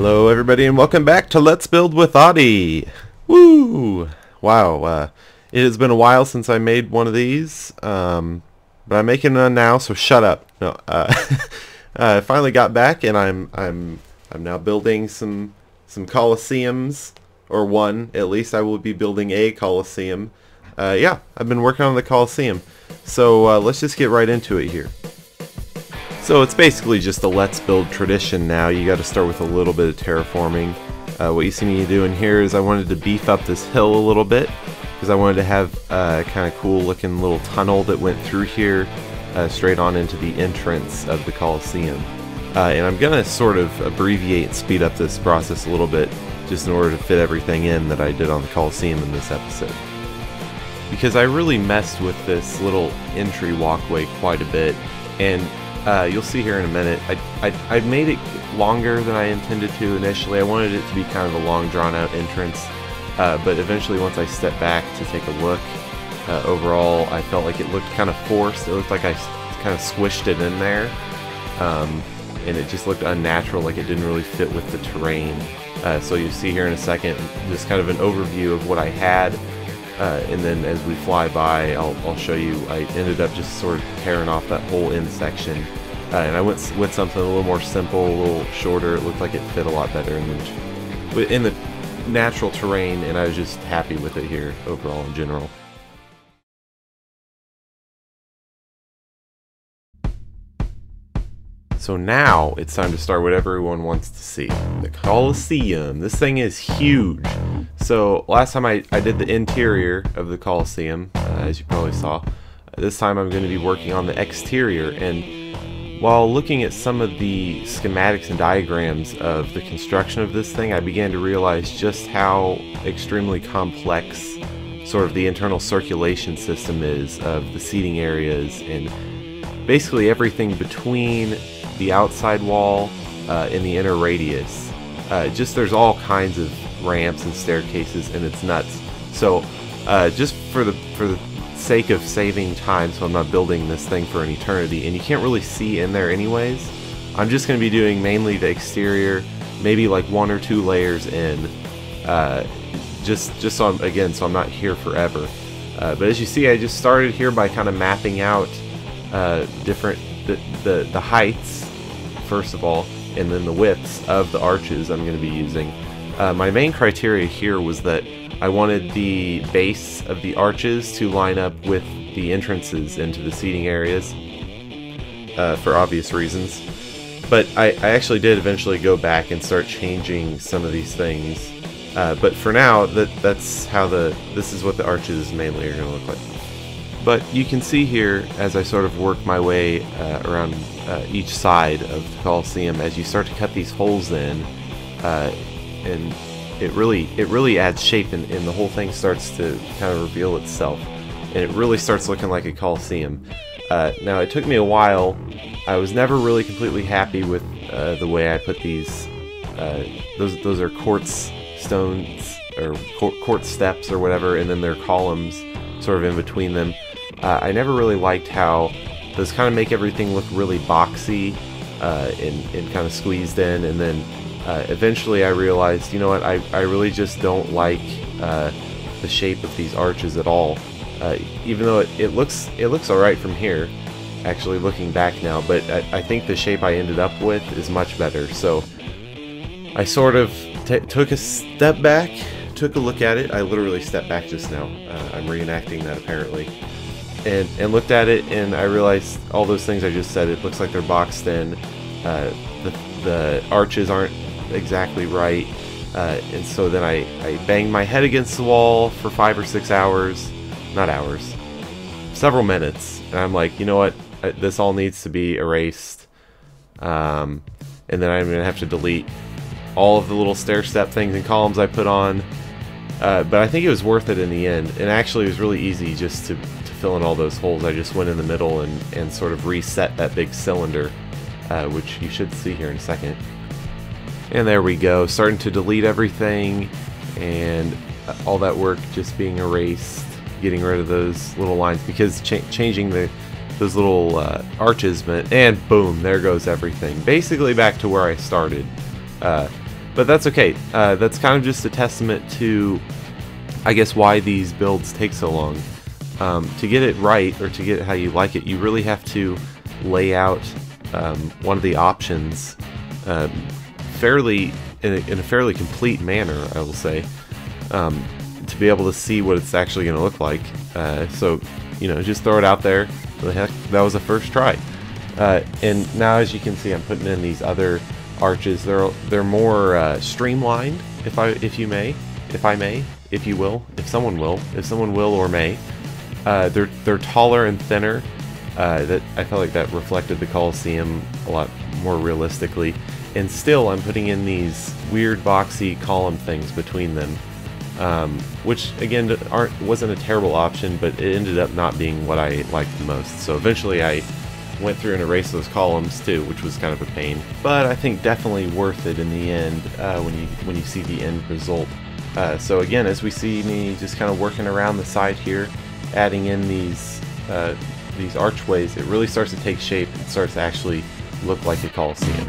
Hello everybody and welcome back to Let's Build with Audie. Woo! Wow, it has been a while since I made one of these, but I'm making one now, so shut up. No, I finally got back and I'm now building some Colosseums, or one at least. I will be building a Colosseum. Yeah, I've been working on the Colosseum, so let's just get right into it here. So it's basically just a Let's Build tradition now. You got to start with a little bit of terraforming. What you see me doing here is I wanted to beef up this hill a little bit because I wanted to have a kind of cool looking little tunnel that went through here straight on into the entrance of the Colosseum. And I'm going to sort of abbreviate and speed up this process a little bit just in order to fit everything in that I did on the Colosseum in this episode. Because I really messed with this little entry walkway quite a bit, and you'll see here in a minute, I made it longer than I intended to initially. I wanted it to be kind of a long drawn-out entrance, but eventually once I stepped back to take a look, overall I felt like it looked kind of forced. It looked like I kind of squished it in there, and it just looked unnatural, like it didn't really fit with the terrain. So you see here in a second just kind of an overview of what I had. And then as we fly by, I'll show you. I ended up just sort of tearing off that whole end section, and I went with something a little more simple, a little shorter. It looked like it fit a lot better in the natural terrain, and I was just happy with it here overall in general. So now it's time to start what everyone wants to see, the Colosseum. This thing is huge. So last time I did the interior of the Colosseum, as you probably saw. This time I'm going to be working on the exterior, and while looking at some of the schematics and diagrams of the construction of this thing, I began to realize just how extremely complex sort of the internal circulation system is of the seating areas and basically everything between the outside wall and the inner radius. Just there's all kinds of ramps and staircases, and it's nuts. So just for the sake of saving time, so I'm not building this thing for an eternity, and you can't really see in there anyways, I'm just going to be doing mainly the exterior, maybe like 1 or 2 layers in, just so I'm not here forever. But as you see, I just started here by kind of mapping out the heights first of all, and then the widths of the arches I'm going to be using. My main criteria here was that I wanted the base of the arches to line up with the entrances into the seating areas, for obvious reasons. But I actually did eventually go back and start changing some of these things. But for now, this is what the arches mainly are going to look like. But you can see here, as I sort of work my way around each side of the Colosseum, as you start to cut these holes in, and it really adds shape, and the whole thing starts to kind of reveal itself, and it really starts looking like a Colosseum. Now, it took me a while. I was never really completely happy with the way I put these. Those are quartz stones, or quartz steps or whatever, and then there are columns sort of in between them. I never really liked how those kind of make everything look really boxy and kind of squeezed in, and then eventually I realized, you know what, I really just don't like the shape of these arches at all, even though it looks alright from here, actually looking back now, but I think the shape I ended up with is much better. So I sort of took a step back, took a look at it. I literally stepped back just now. I'm reenacting that apparently. And looked at it, and I realized all those things I just said. It looks like they're boxed in. The arches aren't exactly right, and so then I banged my head against the wall for 5 or 6 hours, not hours, several minutes, and I'm like, you know what, this all needs to be erased, and then I'm gonna have to delete all of the little stair step things and columns I put on, but I think it was worth it in the end, and actually it was really easy just to fill in all those holes. I just went in the middle and sort of reset that big cylinder, which you should see here in a second. And there we go, starting to delete everything, and all that work just being erased, getting rid of those little lines, because changing those little arches meant, and boom, there goes everything. Basically back to where I started. But that's okay. That's kind of just a testament to, I guess, why these builds take so long. To get it right, or to get it how you like it, you really have to lay out one of the options fairly in a fairly complete manner, I will say, to be able to see what it's actually going to look like. So, you know, just throw it out there. The heck, that was a first try. And now, as you can see, I'm putting in these other arches. They're more streamlined, if someone will or may. They're taller and thinner. That I felt like that reflected the Colosseum a lot more realistically. And still, I'm putting in these weird boxy column things between them, which again wasn't a terrible option, but it ended up not being what I liked the most. So eventually, I went through and erased those columns too, which was kind of a pain. But I think definitely worth it in the end when you see the end result. So again, as we see me just kind of working around the side here, adding in these archways, it really starts to take shape. It starts to actually look like a Colosseum.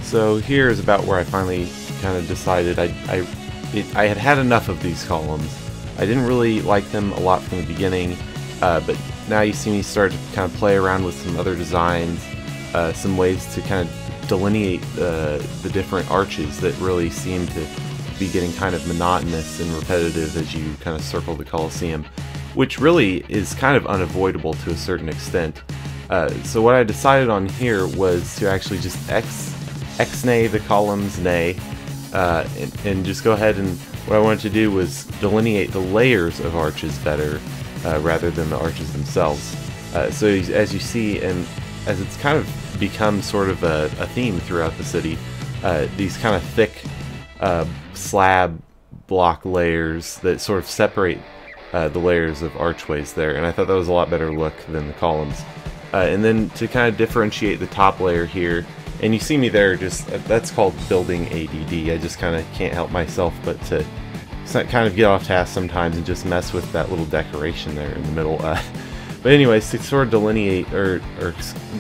So here is about where I finally kind of decided I had enough of these columns. I didn't really like them a lot from the beginning, but now you see me start to kind of play around with some other designs, some ways to kind of delineate the different arches that really seem to be getting kind of monotonous and repetitive as you kind of circle the Colosseum, which really is kind of unavoidable to a certain extent. So what I decided on here was to actually just X-nay the columns nay, and just go ahead, and what I wanted to do was delineate the layers of arches better rather than the arches themselves. So as you see, and as it's kind of become sort of a theme throughout the city, these kind of thick slab block layers that sort of separate the layers of archways there, and I thought that was a lot better look than the columns. And then to kind of differentiate the top layer here, and you see me there, just that's called building ADD. I just kind of can't help myself but to kind of get off task sometimes and just mess with that little decoration there in the middle. But anyways, to sort of delineate or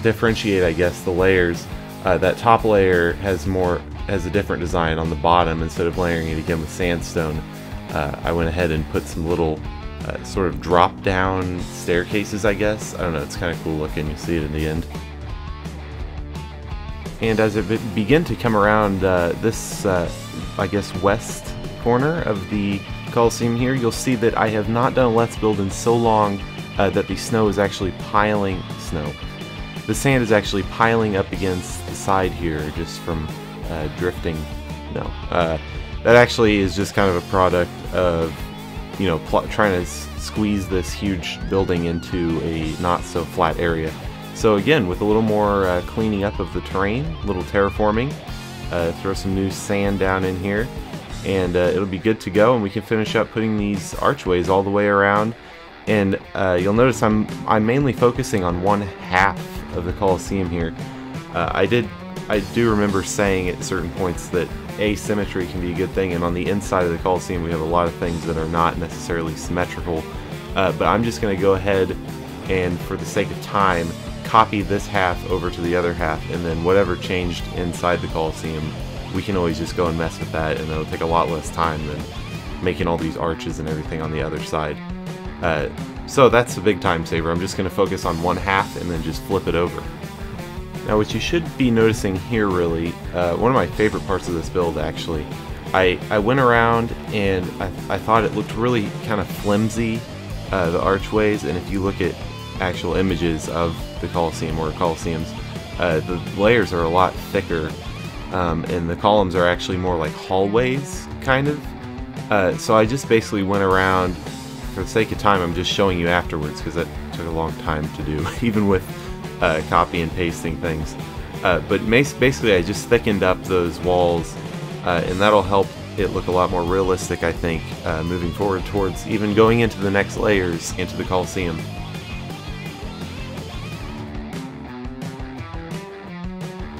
differentiate, I guess, the layers, that top layer has a different design on the bottom. Instead of layering it again with sandstone, I went ahead and put some little sort of drop down staircases, I guess. I don't know, it's kind of cool looking. You see it in the end. And as it began to come around this, I guess, west corner of the Colosseum here, you'll see that I have not done a Let's Build in so long that the snow is actually the sand is actually piling up against the side here just from drifting. That actually is just kind of a product of, you know, trying to squeeze this huge building into a not so flat area. So again, with a little more cleaning up of the terrain, a little terraforming, throw some new sand down in here, and it'll be good to go, and we can finish up putting these archways all the way around. And you'll notice I'm mainly focusing on one half of the Colosseum here. I do remember saying at certain points that asymmetry can be a good thing, and on the inside of the Colosseum we have a lot of things that are not necessarily symmetrical. But I'm just going to go ahead and, for the sake of time, copy this half over to the other half, and then whatever changed inside the Colosseum, we can always just go and mess with that, and it'll take a lot less time than making all these arches and everything on the other side. So that's a big time saver. I'm just going to focus on one half and then just flip it over. Now what you should be noticing here, really, one of my favorite parts of this build actually, I went around and I thought it looked really kind of flimsy, the archways, and if you look at actual images of the Colosseum or Colosseums, the layers are a lot thicker, and the columns are actually more like hallways, kind of. So I just basically went around. For the sake of time, I'm just showing you afterwards because that took a long time to do, even with copy and pasting things. But basically I just thickened up those walls, and that'll help it look a lot more realistic, I think, moving forward towards even going into the next layers into the Colosseum.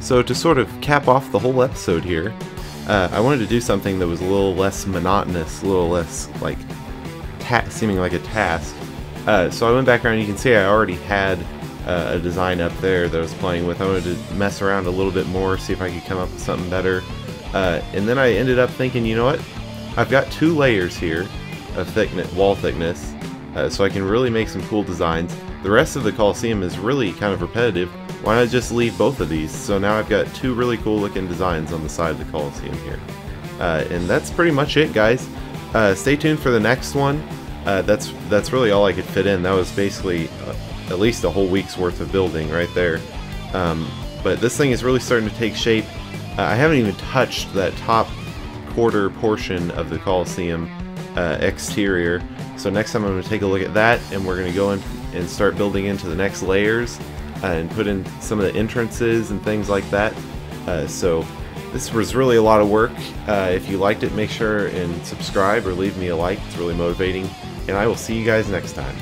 So to sort of cap off the whole episode here, I wanted to do something that was a little less monotonous, a little less like seeming like a task. So I went back around, you can see I already had a design up there that I was playing with. I wanted to mess around a little bit more, see if I could come up with something better. And then I ended up thinking, you know what? I've got 2 layers here of wall thickness, so I can really make some cool designs. The rest of the Colosseum is really kind of repetitive. Why not just leave both of these? So now I've got 2 really cool looking designs on the side of the Colosseum here. And that's pretty much it, guys. Stay tuned for the next one. That's really all I could fit in. That was basically at least a whole week's worth of building right there. But this thing is really starting to take shape. I haven't even touched that top quarter portion of the Colosseum exterior. So next time I'm going to take a look at that, and we're going to go in and start building into the next layers and put in some of the entrances and things like that. So this was really a lot of work. If you liked it, make sure and subscribe or leave me a like. It's really motivating. And I will see you guys next time.